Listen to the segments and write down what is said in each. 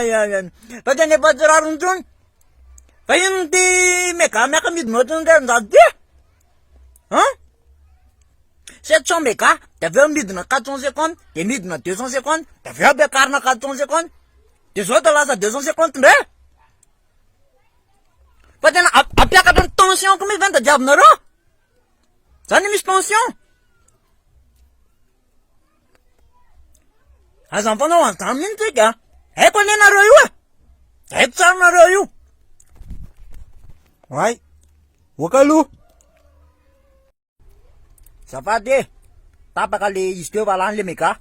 ya. Patany patsirarony tsony. Fa ino ty mega miaka midina ohatrany ray anjato ty? Hein? 700 mégas, de aveo midina 400 secondes, de midina 200 secondes, de aveo ampiakarina 400 secondes. De zao da lasa 200 secondes ndray. Fa tena ampiakatra ny tension ko mihitsy vany da diavinareo. Zany misy tension. Aza mifanao an'izany mihitsy tsika. Haiko ane nareo io e. Haiko tsara nareo io. Ay, oka aloha. Zafady e, tapaka le izy teo valany le mega.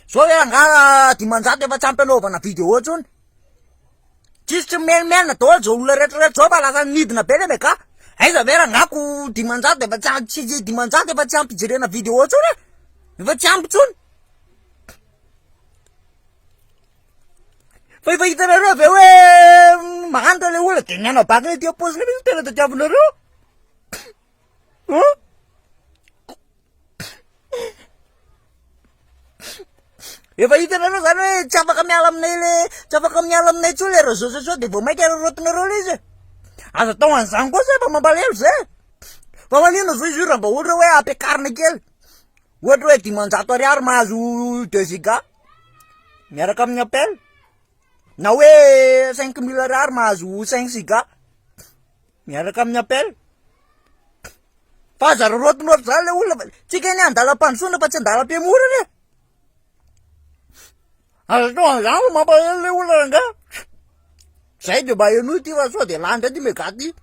So hoe anga dimanjato efa tsy ampanaovana vidéo tsony. Tsisy tsy melimelina daholo zao olona rehetrarehetra zao fa lasa midina be le mega. Aiza vera ngako dimanjato efa tsy dimanjato efa tsy ampy jerena vidéo tsony e. Efa tsy ampy tsony. Fa efa hitanareo aveo hoe mahantra le olona de niana baka le tia paoziny misy tena tadiavinareo. Efa hitanareo zany hoe tsy afaka miala aminay le tsy afaka miala aminay tsony le réseaux sociaux de vao mainka rotinareo le izy. Aza tao an'izany koa zay fa mampalahelo zay. Fa manino zao izy io raha mba ohatra hoe ampiakarina kely. Ohatra hoe 10,000 AR mahazo 2 giga miaraka amin'ny appel. Na hoe 5,000 AR mahazo 5 giga miaraka amin'ny appel. Fa aza rotina ohatry zany le olona. Tsika iny andalam-pandrosoana fa tsy andalam-piamorana e. Aza tao an'izany fa mampalahelo le olona ranga. Zay de mba eno ty fa sao de lany ndray ty mega ty.